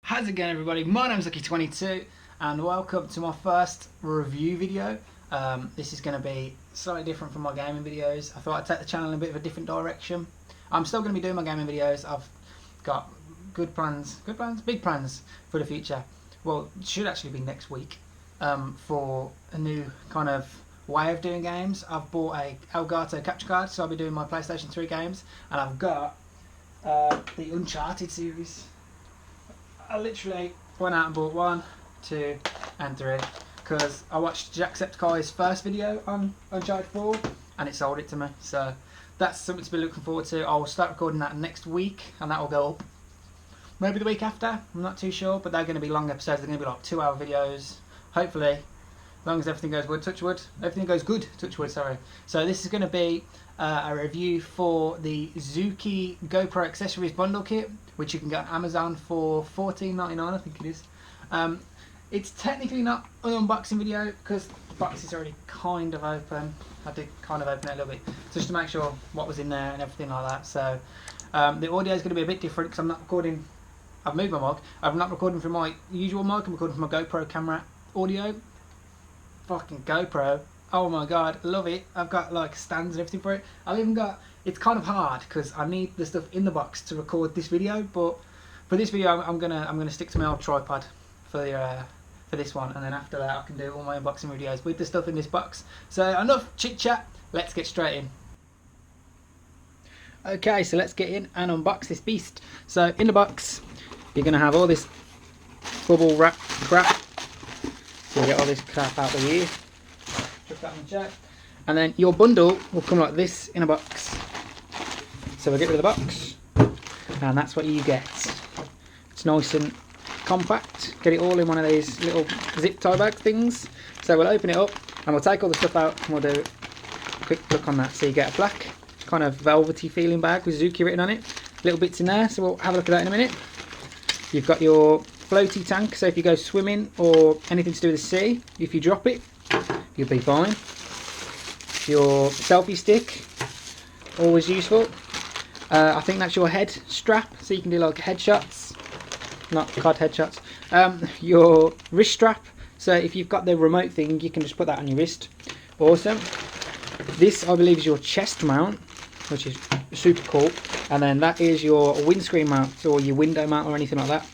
How's it going, everybody? My name's LuckyTwentyTwo and welcome to my first review video. This is going to be slightly different from my gaming videos. I thought I'd take the channel in a bit of a different direction. I'm still going to be doing my gaming videos. I've got big plans for the future. Well, it should actually be next week for a new kind of way of doing games. I've bought a Elgato capture card, so I'll be doing my PlayStation 3 games, and I've got the Uncharted series. I literally went out and bought 1, 2 and 3 because I watched Jacksepticeye's first video on Uncharted 4 and it sold it to me, so that's something to be looking forward to. I'll start recording that next week and that will go up maybe the week after, I'm not too sure, but they're going to be long episodes. They're going to be like 2-hour videos, hopefully, as long as everything goes good, touch wood, everything goes good, touch wood, sorry. So this is going to be a review for the Zookki GoPro Accessories Bundle Kit, which you can get on Amazon for $14.99, I think it is. It's technically not an unboxing video because the box is already kind of open. I did kind of open it a little bit just to make sure what was in there and everything like that. So the audio is going to be a bit different because I'm not recording. I've moved my mic. I'm not recording from my usual mic. I'm recording from my GoPro camera audio. Fucking GoPro. Oh my god, love it. I've got like stands and everything for it. I've even got, it's kind of hard because I need the stuff in the box to record this video, but for this video I'm gonna stick to my old tripod for this one, and then after that I can do all my unboxing videos with the stuff in this box. So enough chit chat, let's get straight in. Okay, so let's get in and unbox this beast. So in the box you're gonna have all this bubble wrap crap. So you get all this crap out of here. Chuck that in the check. And then your bundle will come like this in a box. So we'll get rid of the box, and that's what you get. It's nice and compact. Get it all in one of these little zip tie bag things. So we'll open it up and we'll take all the stuff out and we'll do a quick look on that. So you get a black kind of velvety feeling bag with Zookki written on it. Little bits in there, so we'll have a look at that in a minute. You've got your floaty tank, so if you go swimming or anything to do with the sea, if you drop it, you'll be fine. Your selfie stick, always useful. I think that's your head strap, so you can do like headshots, not card headshots. Your wrist strap, so if you've got the remote thing, you can just put that on your wrist. Awesome. This, I believe, is your chest mount, which is super cool. And then that is your windscreen mount, or your window mount, or anything like that,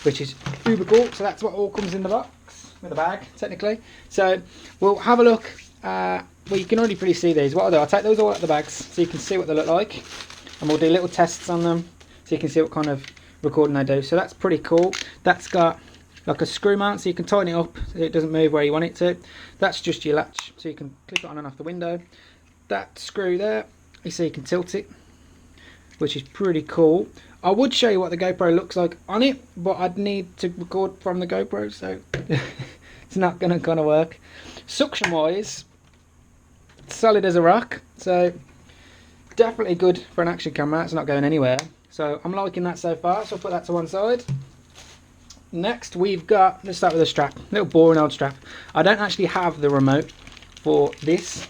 which is super cool. So that's what all comes in the box, with the bag, technically. So we'll have a look. Well, you can already pretty see these. What I'll do, I'll take those all out of the bags so you can see what they look like, and we'll do little tests on them so you can see what kind of recording they do. So that's pretty cool. That's got like a screw mount so you can tighten it up so it doesn't move where you want it to. That's just your latch, so you can clip it on and off the window. That screw there, so you can tilt it, which is pretty cool. I would show you what the GoPro looks like on it, but I'd need to record from the GoPro, so it's not going to kind of work. Suction wise, solid as a rock, so definitely good for an action camera. It's not going anywhere, so I'm liking that so far. So I'll put that to one side. Next we've got, let's start with a strap, little boring old strap. I don't actually have the remote for this,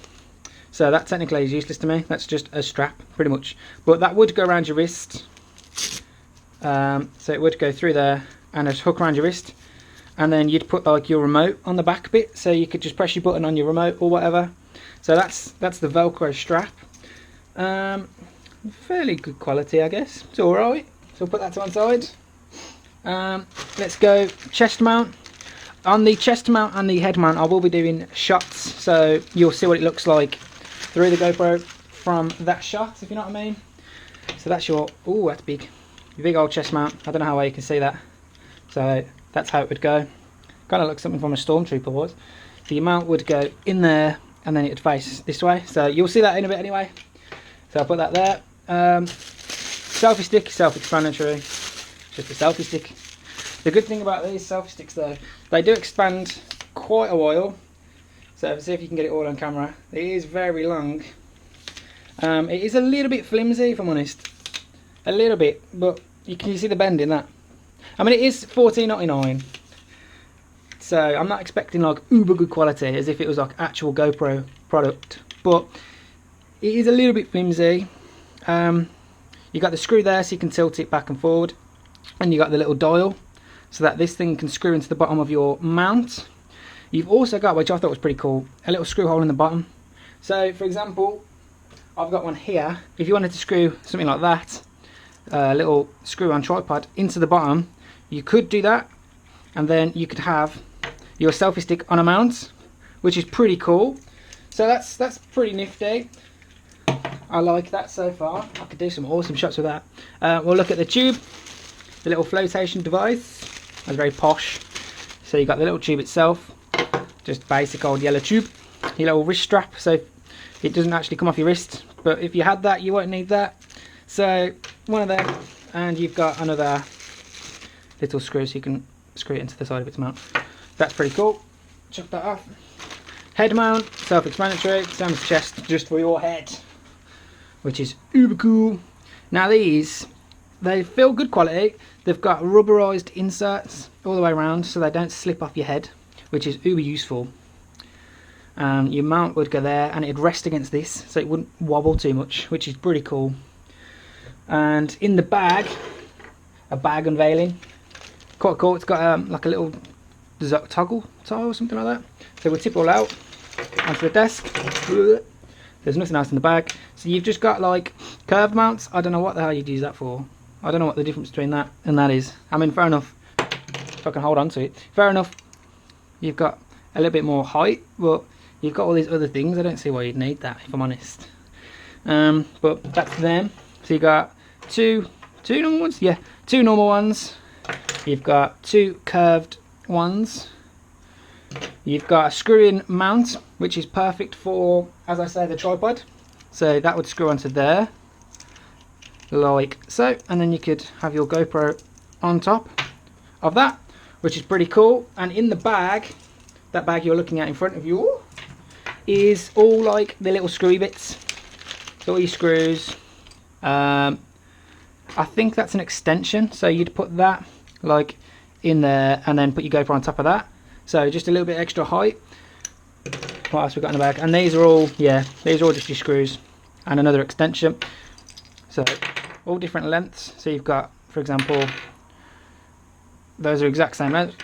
so that technically is useless to me. That's just a strap pretty much, but that would go around your wrist. So it would go through there and just hook around your wrist, and then you'd put like your remote on the back bit, so you could just press your button on your remote or whatever. So that's the Velcro strap. Fairly good quality, I guess. It's alright. So we'll put that to one side. Let's go chest mount. On the chest mount and the head mount I will be doing shots, so you'll see what it looks like through the GoPro from that shot, if you know what I mean. So that's your, oh that's big. Your big old chest mount. I don't know how well you can see that. So that's how it would go. Kind of looks something from a stormtrooper was. So your mount would go in there and then it would face this way. So you'll see that in a bit anyway. So I'll put that there. Selfie stick, self-explanatory. Just a selfie stick. The good thing about these selfie sticks though, they do expand quite a while. So let's see if you can get it all on camera. It is very long. It is a little bit flimsy, if I'm honest. A little bit, but you can see the bend in that. I mean, it is $14.99. So I'm not expecting like uber good quality as if it was like actual GoPro product, but it is a little bit flimsy. You got the screw there so you can tilt it back and forward, and you got the little dial so that this thing can screw into the bottom of your mount. You've also got, which I thought was pretty cool, a little screw hole in the bottom. So for example, I've got one here. If you wanted to screw something like that, a little screw on tripod into the bottom, you could do that, and then you could have your selfie stick on a mount, which is pretty cool. So that's pretty nifty. I like that so far. I could do some awesome shots with that. We'll look at the tube, the little flotation device. That's very posh. So you got the little tube itself, just basic old yellow tube. Your little wrist strap, so it doesn't actually come off your wrist. But if you had that, you won't need that. So one of them, and you've got another little screw, so you can screw it into the side of its mount. That's pretty cool. Chuck that off. Head mount, self-explanatory. Same as chest, just for your head, which is uber cool. Now these, they feel good quality. They've got rubberized inserts all the way around, so they don't slip off your head, which is uber useful. Your mount would go there, and it'd rest against this, so it wouldn't wobble too much, which is pretty cool. And in the bag, a bag unveiling, quite cool. It's got like a little toggle tie or something like that, so we'll tip it all out onto the desk. There's nothing else in the bag, so you've just got like curved mounts. I don't know what the hell you'd use that for. I don't know what the difference between that and that is. I mean, fair enough, if I can hold on to it, fair enough. You've got a little bit more height, but you've got all these other things. I don't see why you'd need that, if I'm honest. But that's them. So you got two normal ones. Yeah, two normal ones. You've got two curved ones. You've got a screw-in mount, which is perfect for, as I say, the tripod. So that would screw onto there, like so, and then you could have your GoPro on top of that, which is pretty cool. And in the bag, that bag you're looking at in front of you, is all like the little screwy bits. So all your screws. I think that's an extension, so you'd put that like in there and then put your GoPro on top of that. So just a little bit extra height. What else we got in the bag? And these are all, yeah, these are all just your screws and another extension. So all different lengths. So you've got, for example, those are exact same length.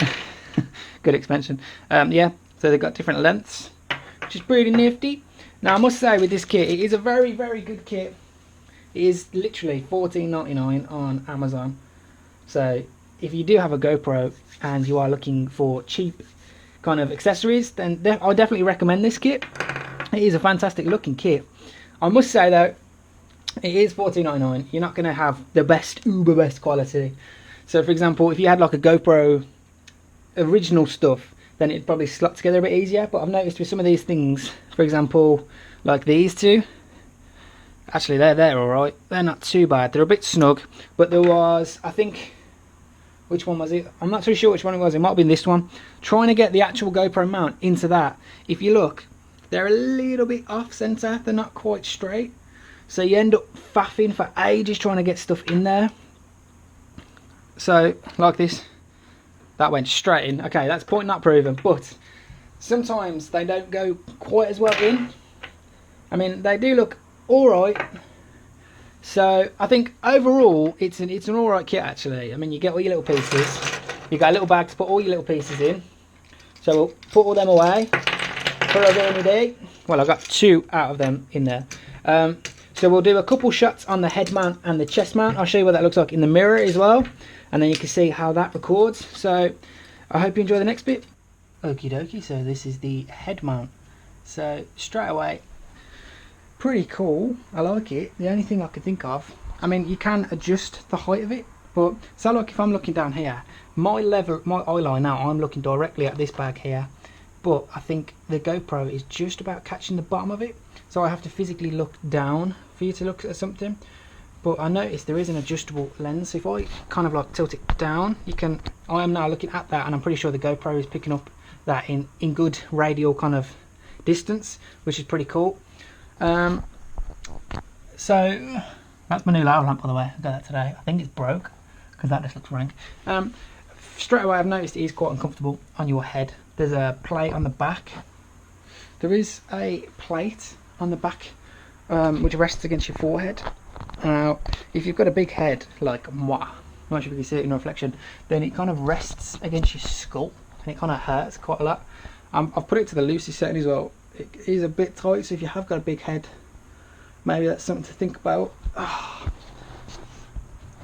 Good expansion. Yeah, so they've got different lengths, which is pretty nifty. Now I must say, with this kit, it is a very, very good kit. It is literally $14.99 on Amazon. So if you do have a GoPro and you are looking for cheap kind of accessories, then I definitely recommend this kit. It is a fantastic looking kit. I must say though, it is $14.99. You're not going to have the best, uber best quality. So for example, if you had like a GoPro original stuff, then it'd probably slot together a bit easier. But I've noticed with some of these things, for example, like these two, actually they're alright. They're not too bad. They're a bit snug. But there was, I think, which one was it? I'm not too sure which one it was. It might have been this one. Trying to get the actual GoPro mount into that. If you look, they're a little bit off center. They're not quite straight. So you end up faffing for ages trying to get stuff in there. So, like this. That went straight in. Okay, that's point not proven. But sometimes they don't go quite as well in. I mean, they do look alright. So I think overall it's an alright kit actually. I mean, you get all your little pieces. You got a little bag to put all your little pieces in. So we'll put all them away for a rainy day. Well, I've got two out of them in there. So we'll do a couple shots on the head mount and the chest mount. I'll show you what that looks like in the mirror as well, and then you can see how that records. So I hope you enjoy the next bit. Okie dokie, so this is the head mount. So straight away, pretty cool. I like it. The only thing I could think of, I mean, you can adjust the height of it, but so like if I'm looking down here, my eye line now, I'm looking directly at this bag here, but I think the GoPro is just about catching the bottom of it, so I have to physically look down for you to look at something. But I noticed there is an adjustable lens, so if I kind of like tilt it down, you can, I am now looking at that, and I'm pretty sure the GoPro is picking up that in good radial kind of distance, which is pretty cool. So that's my new light lamp, by the way. I got that today. I think it's broke because that just looks rank. Straight away I've noticed it is quite uncomfortable on your head. There's a plate on the back. There is a plate on the back which rests against your forehead. Now if you've got a big head like moi, I'm not sure if you can see it in the reflection, then it kind of rests against your skull and it kind of hurts quite a lot. I've put it to the loosest setting as well. It is a bit tight, so if you have got a big head, maybe that's something to think about.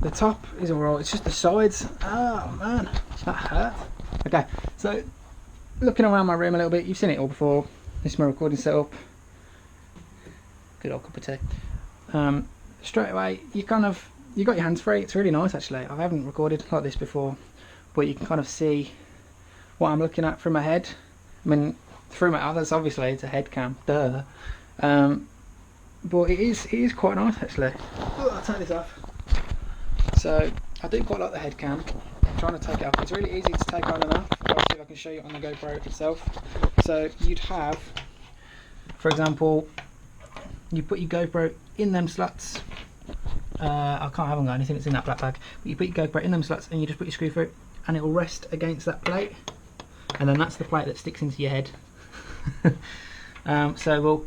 The top is alright, it's just the sides. Oh man, that hurt. Okay, so looking around my room a little bit, you've seen it all before. This is my recording setup. Good old cup of tea. Straight away, you got your hands free. It's really nice actually. I haven't recorded like this before, but you can kind of see what I'm looking at from my head. I mean, through my others, obviously it's a head cam, duh. But it is quite nice actually. I'll take this off. So I do quite like the head cam. I'm trying to take it off. It's really easy to take on and off. I'll see if I can show you on the GoPro itself. So you'd have, for example, you put your GoPro in them slots. I haven't got anything that's in that black bag. But you put your GoPro in them slots and you just put your screw through, and it will rest against that plate. And then that's the plate that sticks into your head. So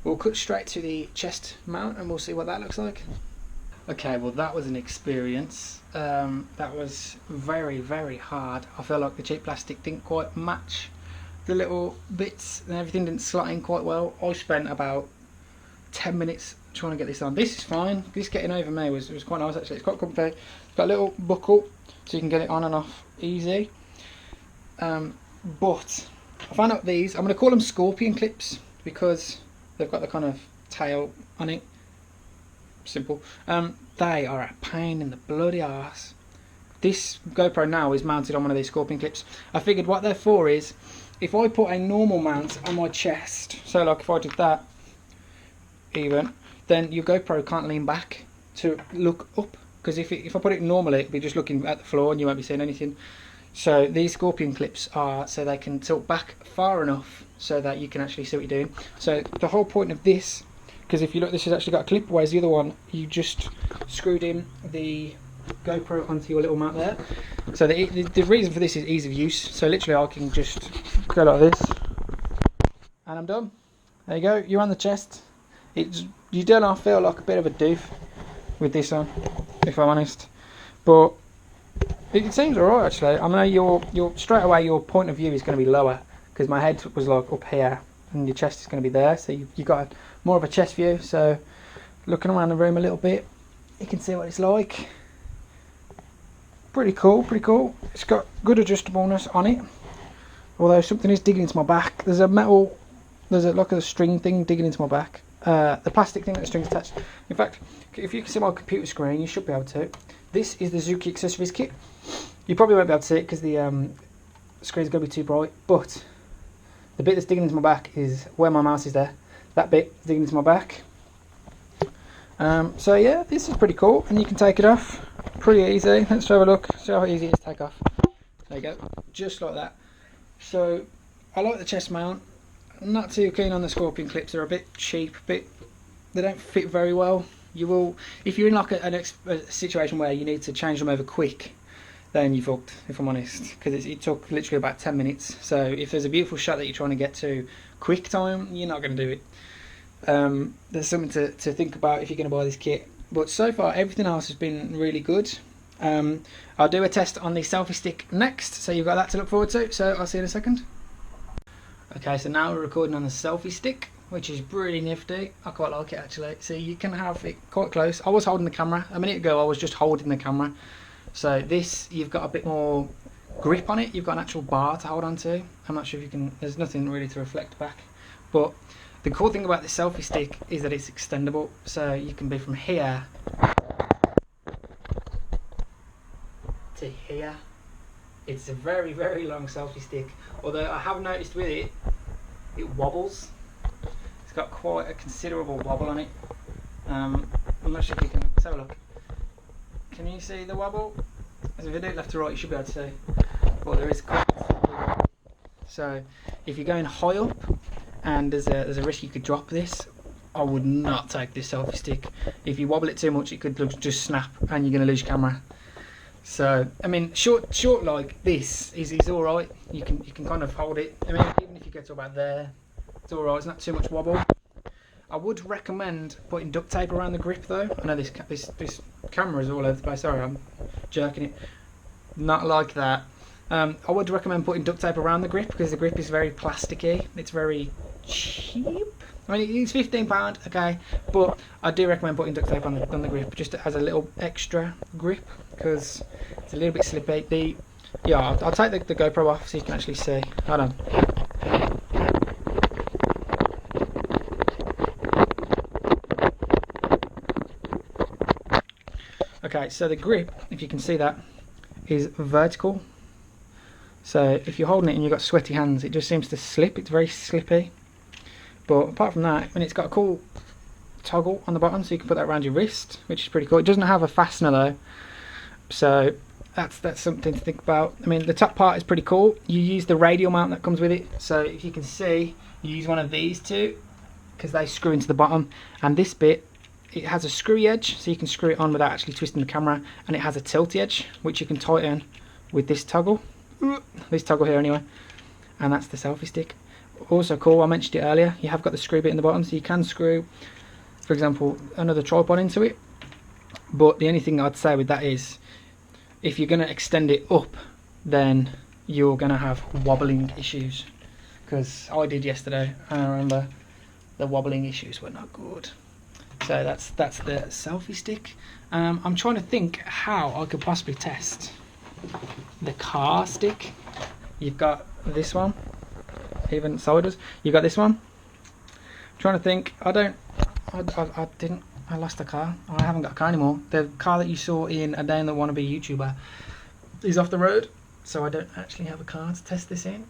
we'll cut straight to the chest mount and we'll see what that looks like. Okay, well that was an experience. That was very, very hard. I feel like the cheap plastic didn't quite match the little bits and everything didn't slot in quite well. I spent about 10 minutes trying to get this on. This is fine. This getting over me was quite nice actually. It's quite comfy. It's got a little buckle so you can get it on and off easy. But I found out these, I'm going to call them scorpion clips because they've got the kind of tail on it. Simple. They are a pain in the bloody arse. This GoPro now is mounted on one of these scorpion clips. I figured what they're for is, if I put a normal mount on my chest, so like if I did that even, then your GoPro can't lean back to look up, because if I put it normally it'd be just looking at the floor and you won't be seeing anything. So these scorpion clips are so they can tilt back far enough so that you can actually see what you're doing. So the whole point of this, because if you look, this has actually got a clip, whereas the other one you just screwed in the GoPro onto your little mount there. So the reason for this is ease of use. So literally I can just go like this and I'm done. There you go, you're on the chest. You don't feel like a bit of a doof with this on, if I'm honest, but it seems alright actually. I know your straight away your point of view is going to be lower because my head was like up here and your chest is going to be there, so you got more of a chest view. So looking around the room a little bit, you can see what it's like. Pretty cool, pretty cool. It's got good adjustableness on it, although something is digging into my back. There's like a string thing digging into my back. The plastic thing that the string's attached. In fact, if you can see my computer screen, you should be able to. This is the Zookki Accessories Kit. You probably won't be able to see it because the screen's going to be too bright, but the bit that's digging into my back is where my mouse is there. That bit is digging into my back. So yeah, this is pretty cool, and you can take it off pretty easy. Let's have a look, see how easy it is to take off. There you go, just like that. So I like the chest mount. I'm not too keen on the scorpion clips. They're a bit cheap, they don't fit very well. You will, if you're in like a situation where you need to change them over quick, then you're fucked, if I'm honest, because it took literally about 10 minutes. So if there's a beautiful shot that you're trying to get to quick time, you're not going to do it. There's something to think about if you're going to buy this kit. But so far everything else has been really good. I'll do a test on the Selfie Stick next, so you've got that to look forward to. So I'll see you in a second. Okay, so now we're recording on the Selfie Stick, which is pretty nifty. I quite like it actually. So you can have it quite close. I was holding the camera. A minute ago I was just holding the camera. So this, you've got a bit more grip on it. You've got an actual bar to hold on to. I'm not sure if you can, there's nothing really to reflect back. But the cool thing about the Selfie Stick is that it's extendable. So you can be from here to here. It's a very, very long Selfie Stick. Although I have noticed with it, it wobbles. It's got quite a considerable wobble on it. I'm not sure if you can, let's have a look. Can you see the wobble? As if I do it left to right, you should be able to see. But there is quite a wobble. So if you're going high up and there's a risk you could drop this, I would not take this Selfie Stick. If you wobble it too much, it could just snap and you're going to lose your camera. So I mean, short like this is alright. You can kind of hold it. I mean, even if you get to about there, it's alright. It's not too much wobble. I would recommend putting duct tape around the grip though. I know this camera's all over the place. Sorry, I'm jerking it. Not like that. I would recommend putting duct tape around the grip because the grip is very plasticky. It's very cheap. I mean, it's £15, okay, but I do recommend putting duct tape on the grip just as a little extra grip because it's a little bit slippy. Yeah, I'll take the GoPro off so you can actually see. Hold on. Okay, so the grip, if you can see that, is vertical. So if you're holding it and you've got sweaty hands, it just seems to slip. It's very slippy. But apart from that, and it's got a cool toggle on the bottom, so you can put that around your wrist, which is pretty cool. It doesn't have a fastener though, so that's something to think about. I mean, the top part is pretty cool. You use the radial mount that comes with it. So if you can see, you use one of these two because they screw into the bottom, and this bit, it has a screwy edge, so you can screw it on without actually twisting the camera, and it has a tilty edge, which you can tighten with this toggle here anyway, and that's the selfie stick. Also cool, I mentioned it earlier, you have got the screw bit in the bottom, so you can screw, for example, another tripod into it. But the only thing I'd say with that is, if you're going to extend it up, then you're going to have wobbling issues, because I did yesterday and I remember the wobbling issues were not good. So that's the selfie stick. I'm trying to think how I could possibly test the car stick. You've got this one, even siders. You got this one. I'm trying to think. I lost a car. I haven't got a car anymore. The car that you saw in A Day in the Wannabe YouTuber is off the road, so I don't actually have a car to test this in.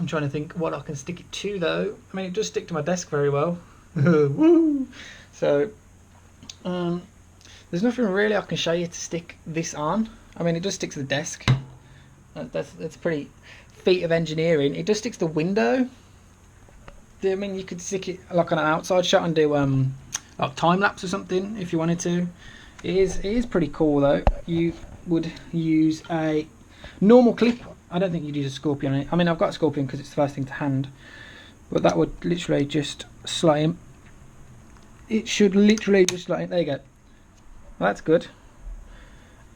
I'm trying to think what I can stick it to though. I mean, it does stick to my desk very well. Woo! So there's nothing really I can show you to stick this on. I mean, it just sticks to the desk. That's pretty feat of engineering. It just sticks to the window. I mean, you could stick it like on an outside shot and do like time lapse or something if you wanted to. It is pretty cool though. You would use a normal clip. I don't think you'd use a scorpion on it. I mean, I've got a scorpion because it's the first thing to hand, but that would literally just slot in. It should literally just slot in. There you go. Well, that's good.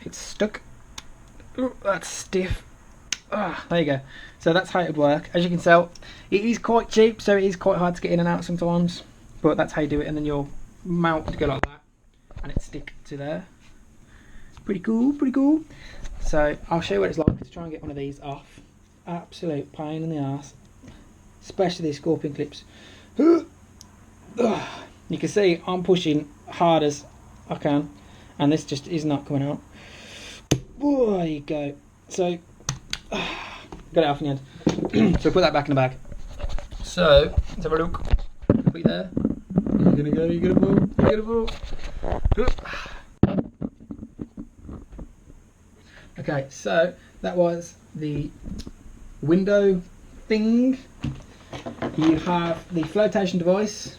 It's stuck. Ooh, that's stiff. There you go. So that's how it would work. As you can tell, it is quite cheap, so it is quite hard to get in and out sometimes, but that's how you do it. And then your mount would go like that and it stick to there. Pretty cool, pretty cool. So I'll show you what it's like to try and get one of these off. Absolute pain in the ass, especially these scorpion clips. You can see I'm pushing hard as I can, and this just is not coming out. Oh, there you go. So got it off in the end. So put that back in the bag. So let's have a look. Put it there. You're gonna go. You're gonna pull. You're gonna pull. Okay, so that was the window thing. You have the flotation device,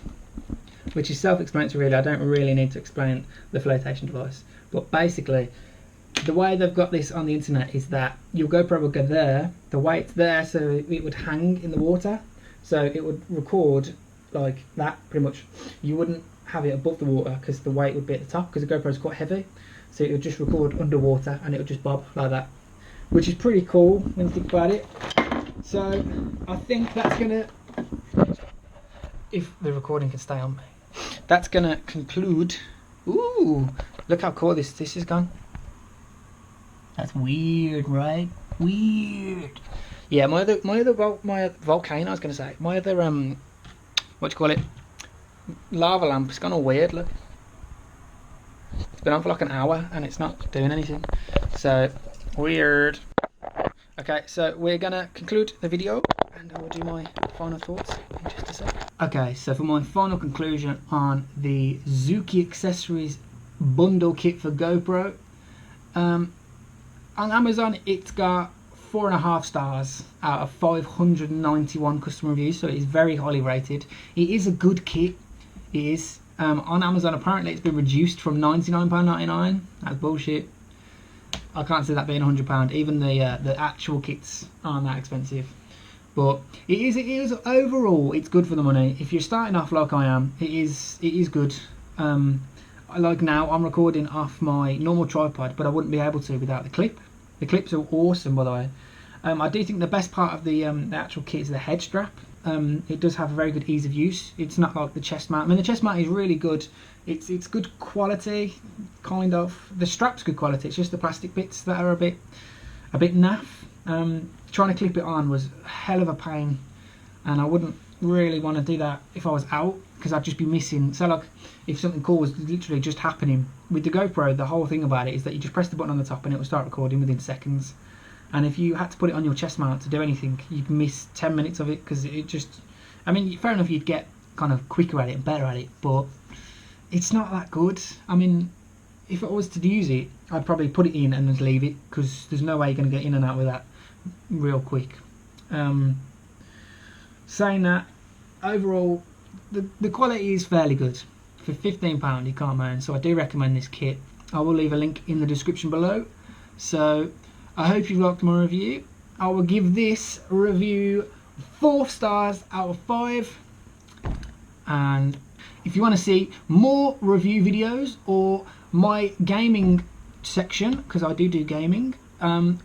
which is self-explanatory really. I don't really need to explain the flotation device, but basically the way they've got this on the internet is that your GoPro will go there, the weight's there, so it would hang in the water, so it would record like that pretty much. You wouldn't have it above the water because the weight would be at the top, because the GoPro is quite heavy, so it would just record underwater and it would just bob like that, which is pretty cool when you think about it. So I think that's gonna, if the recording can stay on me, that's gonna conclude. Ooh, look how cool this is gone. That's weird, right? Weird. Yeah, my other volcano, I was gonna say, my other what do you call it, lava lamp, it's gone all weird. Look, it's been on for like an hour and it's not doing anything, so weird. Okay, so we're gonna conclude the video and I will do my final thoughts in just a sec. Okay, so for my final conclusion on the Zookki Accessories bundle kit for GoPro, on Amazon it's got 4.5 stars out of 591 customer reviews, so it is very highly rated. It is a good kit. It is. On Amazon apparently it's been reduced from £99.99. That's bullshit. I can't see that being £100. Even the actual kits aren't that expensive. But it is overall, it's good for the money. If you're starting off like I am, it is good. like now I'm recording off my normal tripod, but I wouldn't be able to without the clip. The clips are awesome, by the way. I do think the best part of the actual kit is the head strap. It does have a very good ease of use. It's not like the chest mount. I mean, the chest mount is really good. It's good quality, kind of. The strap's good quality. It's just the plastic bits that are a bit naff. Trying to clip it on was a hell of a pain, and I wouldn't really want to do that if I was out, because I'd just be missing. So like, if something cool was literally just happening with the GoPro, the whole thing about it is that you just press the button on the top and it will start recording within seconds. And if you had to put it on your chest mount to do anything, you'd miss 10 minutes of it, because it just, I mean, fair enough, you'd get kind of quicker at it and better at it, but it's not that good. I mean, if I was to use it, I'd probably put it in and just leave it, because there's no way you're going to get in and out with that real quick. Saying that, overall, the quality is fairly good. For £15 you can't moan, so I do recommend this kit. I will leave a link in the description below. So I hope you liked my review. I will give this review 4 stars out of 5. And if you want to see more review videos or my gaming section, because I do gaming,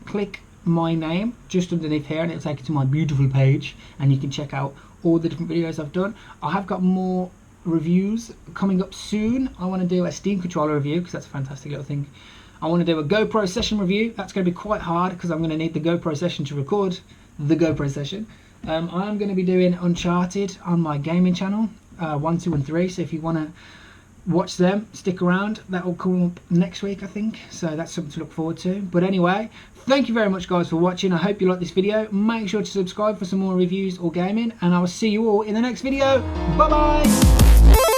click my name just underneath here and it'll take you to my beautiful page, and you can check out all the different videos I've done. I have got more reviews coming up soon. I want to do a Steam controller review, because that's a fantastic little thing. I want to do a GoPro session review. That's going to be quite hard, because I'm going to need the GoPro session to record the GoPro session. I'm going to be doing Uncharted on my gaming channel, 1, 2 and 3, so if you want to watch them, stick around. That will come up next week, I think, so that's something to look forward to. But anyway, thank you very much guys for watching. I hope you like this video. Make sure to subscribe for some more reviews or gaming, and I will see you all in the next video. Bye bye.